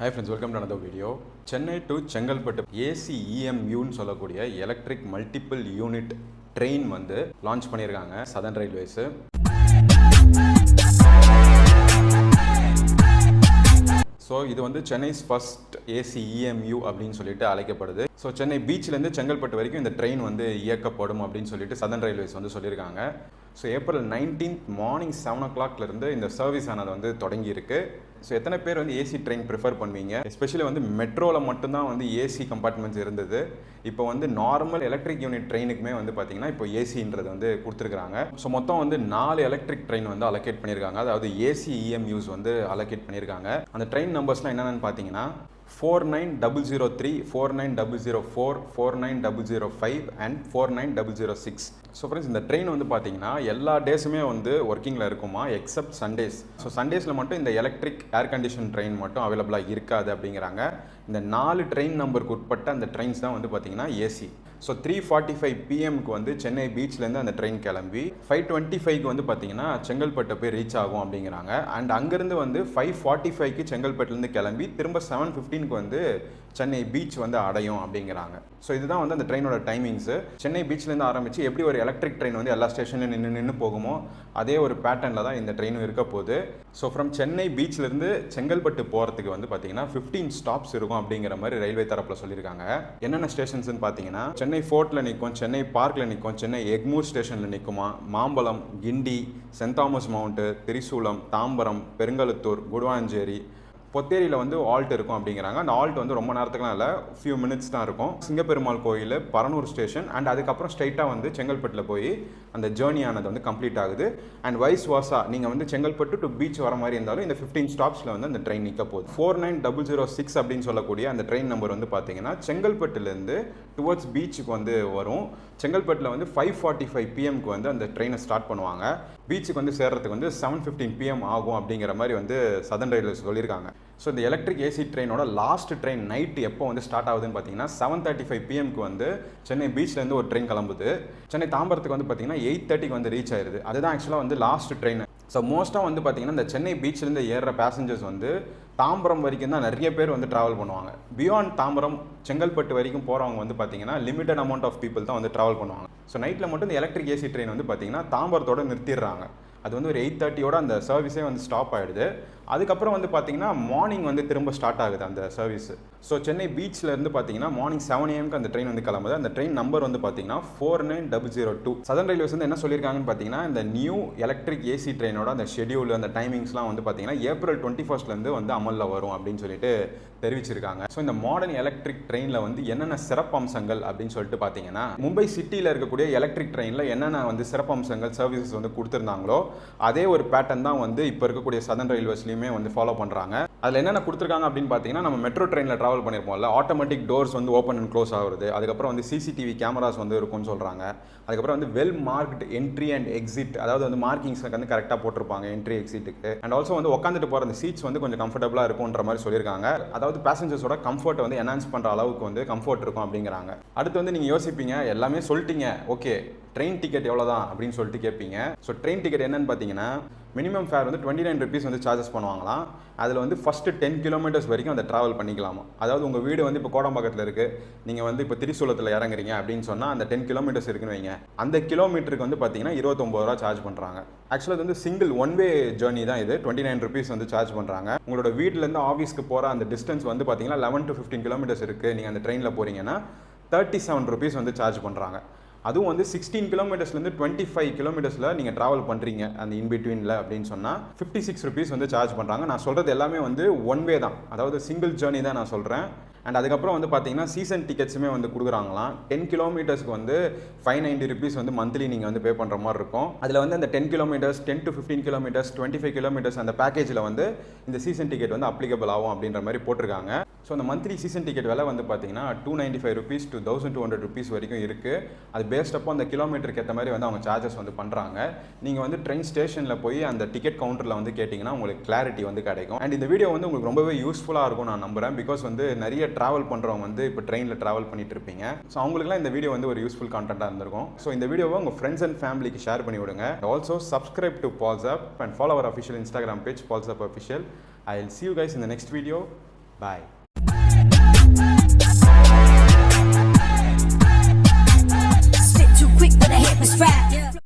Hi friends, welcome to another video. Chennai to Chengalpattu ACEMU ன்னு சொல்லக்கூடிய electric multiple unit train வந்து launch பண்ணியிருக்காங்க southern railways. So இது வந்து சென்னைஸ் ஃபர்ஸ்ட் ACEMU அப்படின்னு சொல்லிட்டு அழைக்கப்படுது. ஸோ சென்னை பீச்லேருந்து செங்கல்பட்டு வரைக்கும் இந்த ட்ரெயின் வந்து இயக்கப்படும் அப்படின்னு சொல்லிட்டு சதர்ன் ரயில்வேஸ் வந்து சொல்லியிருக்காங்க. ஸோ ஏப்ரல் 19th மார்னிங் 7 o'clockலேருந்து இந்த சர்வீஸ் ஆனது வந்து தொடங்கியிருக்கு. ஸோ எத்தனை பேர் வந்து ஏசி ட்ரெயின் ப்ரிஃபர் பண்ணுவீங்க? எஸ்பெஷலி வந்து மெட்ரோவில் மட்டும்தான் வந்து ஏசி கம்பார்ட்மெண்ட்ஸ் இருந்தது. இப்போ வந்து நார்மல் எலக்ட்ரிக் யூனிட் ட்ரெயினுக்குமே வந்து பார்த்தீங்கன்னா இப்போ ஏசின்றது வந்து கொடுத்துருக்காங்க. ஸோ மொத்தம் வந்து 4 எலக்ட்ரிக் ட்ரெயின் வந்து அலோகேட் பண்ணியிருக்காங்க. அதாவது ACEMUs வந்து அலோகேட் பண்ணியிருக்காங்க. அந்த ட்ரெயின் நம்பர்ஸ்லாம் என்னென்னு பார்த்தீங்கன்னா 49003, 49004, 49005 அண்ட் 49006. ஸோ ஃப்ரெண்ட்ஸ், இந்த ட்ரெயின் வந்து பார்த்தீங்கன்னா எல்லா டேஸுமே வந்து ஒர்க்கிங்கில் இருக்குமா எக்ஸப்ட் சண்டேஸ். ஸோ சண்டேஸில் மட்டும் இந்த எலக்ட்ரிக் ஏர் கண்டிஷன் ட்ரெயின் மட்டும் அவைலபிளாக இருக்காது அப்படிங்கிறாங்க. இந்த 4 ட்ரெயின் நம்பருக்கு உட்பட்ட அந்த ட்ரெயின்ஸ் தான் வந்து பார்த்தீங்கன்னா ஏசி. ஸோ 3:45 PM வந்து சென்னை பீச்லேருந்து அந்த ட்ரெயின் கிளம்பி 5:25 வந்து பார்த்தீங்கன்னா செங்கல்பட்டை போய் ரீச் ஆகும் அப்படிங்கிறாங்க. அண்ட் அங்கேருந்து வந்து 5:45 செங்கல்பட்டுலேருந்து கிளம்பி திரும்ப 7:15 வந்து சென்னை பீச் வந்து அடையும் அப்படிங்கிறாங்க. ஸோ இதுதான் வந்து அந்த ட்ரெயினோட டைமிங்ஸு. சென்னை பீச்லேருந்து ஆரம்பித்து எப்படி ஒரு எலக்ட்ரிக் ட்ரெயின் வந்து எல்லா ஸ்டேஷன்லையும் நின்று போகுமோ அதே ஒரு பேட்டர்னில் தான் இந்த ட்ரெயினும் இருக்க போகுது. ஸோ ஃப்ரம் சென்னை பீச்லேருந்து செங்கல்பட்டு போகிறதுக்கு வந்து பார்த்தீங்கன்னா 15 ஸ்டாப்ஸ் இருக்கும் அப்படிங்கிற மாதிரி ரயில்வே தரப்பில் சொல்லியிருக்காங்க. என்னென்ன ஸ்டேஷன்ஸ்னு பார்த்தீங்கன்னா சென்னை ஃபோர்ட்டில் நிற்கும், சென்னை பார்க்கில் நிற்கும், சென்னை எக்மூர் ஸ்டேஷனில் நிற்குமா, மாம்பலம், கிண்டி, சென்ட் தாமஸ் மவுண்ட்டு, திரிசூலம், தாம்பரம், பெருங்கலுத்தூர், குடுவாஞ்சேரி, பொத்தேரியில் வந்து ஆல்ட் இருக்கும் அப்படிங்கிறாங்க. அந்த ஆல்ட் வந்து ரொம்ப நேரத்துக்குலாம் இல்லை, ஃபியூ மினிட்ஸ் தான் இருக்கும். சிங்கப்பெருமாள் கோயில், பரனூர் ஸ்டேஷன் அண்ட் அதுக்கப்புறம் ஸ்ட்ரைட்டாக வந்து செங்கல்பட்டில் போய் அந்த ஜேர்னி ஆனது வந்து கம்ப்ளீட் ஆகுது. அண்ட் வைஸ் வாசா நீங்கள் வந்து செங்கல்பட்டு டு பீச் வர மாதிரி இருந்தாலும் இந்த 15 ஸ்டாப்ஸில் வந்து அந்த ட்ரெயின் நிற்க போகுது. 49006 அப்படின்னு சொல்லக்கூடிய அந்த ட்ரெயின் நம்பர் வந்து பார்த்தீங்கன்னா செங்கல்பட்டுலேருந்து டுவர்ட்ஸ் பீச்சுக்கு வந்து வரும். செங்கல்பட்டில் வந்து 5:45 PM வந்து அந்த ட்ரெயினை ஸ்டார்ட் பண்ணுவாங்க. பீச்சுக்கு வந்து சேர்றதுக்கு வந்து 7:15 PM ஆகும் அப்படிங்கிற மாதிரி வந்து சதர்ன் ரயில்வேஸ் சொல்லியிருக்காங்க. ஸோ இந்த எலக்ட்ரிக் ஏசி ட்ரெயினோட லாஸ்ட் ட்ரெயின் நைட்டு எப்போ வந்து ஸ்டார்ட் ஆகுதுன்னு பார்த்தீங்கன்னா 7:35 PM வந்து சென்னை பீச்லேருந்து ஒரு ட்ரெயின் கிளம்புது. சென்னை தாம்பரத்துக்கு வந்து பார்த்தீங்கன்னா 8:30 வந்து ரீச் ஆயிருது. அதுதான் ஆக்சுவலாக வந்து லாஸ்ட் ட்ரெயின். ஸோ மோஸ்ட்டாக வந்து பார்த்தீங்கன்னா இந்த சென்னை பீச்லேருந்து ஏறுற பேசஞ்சர்ஸ் வந்து தாம்பரம் வரைக்கும் தான் நிறைய பேர் வந்து ட்ராவல் பண்ணுவாங்க. பியாண்ட் தாம்பரம் செங்கல்பட்டு வரைக்கும் போகிறவங்க வந்து பார்த்தீங்கன்னா லிமிட்டட் அமௌண்ட் ஆஃப் பீப்புள் தான் வந்து ட்ராவல் பண்ணுவாங்க. ஸோ நைட்டில் மட்டும் இந்த எலக்ட்ரிக் ஏசி ட்ரெயின் வந்து பார்த்தீங்கன்னா தாம்பரத்தோடு நிறுத்திடுறாங்க. அது வந்து ஒரு 8:30 அந்த சர்வீஸே வந்து ஸ்டாப் ஆகிடுது. அதுக்கப்புறம் வந்து பார்த்தீங்கன்னா மார்னிங் வந்து திரும்ப ஸ்டார்ட் ஆகுது அந்த சர்வீஸ். ஸோ சென்னை பீச்லேருந்து பார்த்தீங்கன்னா மார்னிங் 7 AM அந்த ட்ரெயின் வந்து கிளம்புது. அந்த ட்ரெயின் நம்பர் வந்து பார்த்தீங்கன்னா 49002. சதர்ன் ரயில்வேஸ் வந்து என்ன சொல்லியிருக்காங்கன்னு பார்த்தீங்கன்னா இந்த நியூ எலக்ட்ரிக் ஏசி ட்ரெயினோட அந்த ஷெடியூல் அந்த டைமிங்ஸ்லாம் வந்து பார்த்தீங்கன்னா ஏப்ரல் 21 வந்து அமலில் வரும் அப்படின்னு சொல்லிட்டு தெரிவிச்சிருக்காங்க. ஸோ இந்த மாடர்ன் எலக்ட்ரிக் ட்ரெயினில் வந்து என்னென்ன சிறப்பம்சங்கள் அப்படின்னு சொல்லிட்டு பார்த்தீங்கன்னா மும்பை சிட்டியில் இருக்கக்கூடிய எலக்ட்ரிக் ட்ரெயினில் என்னென்ன வந்து சிறப்பம்சங்கள் சர்வீசஸ் வந்து கொடுத்துருந்தாங்களோ அதே ஒரு பேட்டர்ன் தான் வந்து இப்போ இருக்கக்கூடிய சதர்ன் ரயில்வேஸ்லையுமே வந்து ஃபாலோ பண்ணுறாங்க. அதில் என்னென்ன கொடுத்துருக்காங்க அப்படின்னு பார்த்தீங்கன்னா நம்ம மெட்ரோ ட்ரெயினில் ட்ராவல் பண்ணியிருப்போம்ல, ஆட்டோமேட்டிக் டோர்ஸ் வந்து ஓப்பன் அண்ட் க்ளோஸ் ஆகுறது, அதுக்கப்புறம் வந்து CCTV கேமராஸ் வந்து இருக்கும்னு சொல்கிறாங்க. அதுக்கப்புறம் வந்து well marked entry and exit, அதாவது வந்து மார்க்கிங்ஸ் வந்து கரெக்டாக போட்டிருப்பாங்க என்ட்ரி எக்ஸிட்டுக்கு. அண்ட் ஆல்சோ வந்து உட்காந்துட்டு போகிற அந்த சீட்ஸ் வந்து கொஞ்சம் கம்ஃபர்டபுளாக இருக்கும்ன்ற மாதிரி சொல்லியிருக்காங்க. அதாவது பேசஞ்சர்ஸோட கம்ஃபர்ட்டை வந்து என்ஹான்ஸ் பண்ணுற அளவுக்கு வந்து கம்ஃபர்ட் இருக்கும் அப்படிங்கிறாங்க. அடுத்து வந்து நீங்கள் யோசிப்பீங்க எல்லாமே சொல்லிட்டீங்க, ஓகே ட்ரெயின் டிக்கெட் எவ்வளோ தான் அப்படின்னு சொல்லிட்டு கேட்பீங்க. ஸோ ட்ரெயின் டிக்கெட் என்னன்னு பார்த்தீங்கன்னா மினிமம் ஃபேர் வந்து 29 rupees வந்து சார்ஜஸ் பண்ணுவாங்களாம். அதில் வந்து ஃபஸ்ட்டு 10 kilometers வரைக்கும் அதை ட்ராவல் பண்ணிக்கலாமா. அதாவது உங்கள் வீடு வந்து இப்போ கோடம்பாக்கத்தில் இருக்குது, நீங்கள் வந்து இப்போ திரிசூலத்தில் இறங்குறீங்க அப்படின்னு சொன்னால் அந்த 10 kilometers இருக்குன்னு வைங்க, அந்த கிலோமீட்டருக்கு வந்து பார்த்தீங்கன்னா 29 ரூபா சார்ஜ் பண்ணுறாங்க. ஆக்சுவலாக இது வந்து சிங்கிள் ஒன் வே ஜேர்னி தான். இது 29 rupees வந்து சார்ஜ் பண்ணுறாங்க. உங்களோட வீட்டிலேருந்து ஆஃபீஸ்க்கு போகிற அந்த டிஸ்டன்ஸ் வந்து பார்த்தீங்கன்னா 11 to 15 kilometers இருக்குது. நீங்கள் அந்த ட்ரெயினில் போகிறீங்கன்னா 37 rupees வந்து சார்ஜ் பண்ணுறாங்க. அதுவும் வந்து 16 kilometersலேருந்து 25 kilometersல நீங்கள் ட்ராவல் பண்ணுறீங்க அந்த இன்பிட்வீனில் அப்படின்னு சொன்னால் 56 rupees வந்து சார்ஜ் பண்ணுறாங்க. நான் சொல்கிறது எல்லாமே வந்து ஒன் வே தான், அதாவது சிங்கிள் ஜேர்னி தான் நான் சொல்கிறேன். அண்ட் அதுக்கப்புறம் வந்து பார்த்தீங்கன்னா சீசன் டிக்கெட்ஸுமே வந்து கொடுக்குறாங்களாம். 10 kilometersக்கு வந்து 590 rupees வந்து மந்த்லி நீங்கள் வந்து பே பண்ணுற மாதிரி இருக்கும். அதில் வந்து அந்த 10 kilometers, 10 to 15 kilometers, 25 kilometers அந்த பேக்கேஜில் வந்து இந்த சீசன் டிக்கெட் வந்து அப்ளிகபிள் ஆகும் அப்படின்ற மாதிரி போட்டிருக்காங்க. ஸோ அந்த மந்த்லி சீசன் டிக்கெட் விலை வந்து பார்த்தீங்கன்னா 295 rupees to 1200 rupees வரைக்கும் இருக்குது. அது பேஸ்ட் அப்போ அந்த கிலோமீட்டருக்கு ஏற்ற மாதிரி வந்து அவங்க சார்ஜஸ் வந்து பண்ணுறாங்க. நீங்கள் வந்து ட்ரெயின் ஸ்டேஷனில் போய் அந்த டிக்கெட் கவுண்டரில் வந்து கேட்டிங்கன்னா உங்களுக்கு கிளாரிட்டி வந்து கிடைக்கும். அண்ட் இந்த வீடியோ வந்து உங்களுக்கு ரொம்பவே யூஸ்ஃபுல்லாக இருக்கும் நான் நம்புகிறேன். பிகாஸ் வந்து நிறைய ட்ராவல் பண்ணுறவங்க வந்து இப்போ ட்ரெயினில் ட்ராவல் பண்ணிட்டு இருப்பீங்க. ஸோ அவங்களுக்குலாம் இந்த வீடியோ வந்து ஒரு யூஸ்ஃபுல் கான்டென்ட்டாக இருந்திருக்கும். ஸோ இந்த வீடியோவை உங்கள் ஃப்ரெண்ட்ஸ் அண்ட் ஃபேமிலிக்கு ஷேர் பண்ணி விடுங்க. Also subscribe to Pulse Up and follow our official Instagram page Pulse Up Official. I will see you guys in the next video. Bye.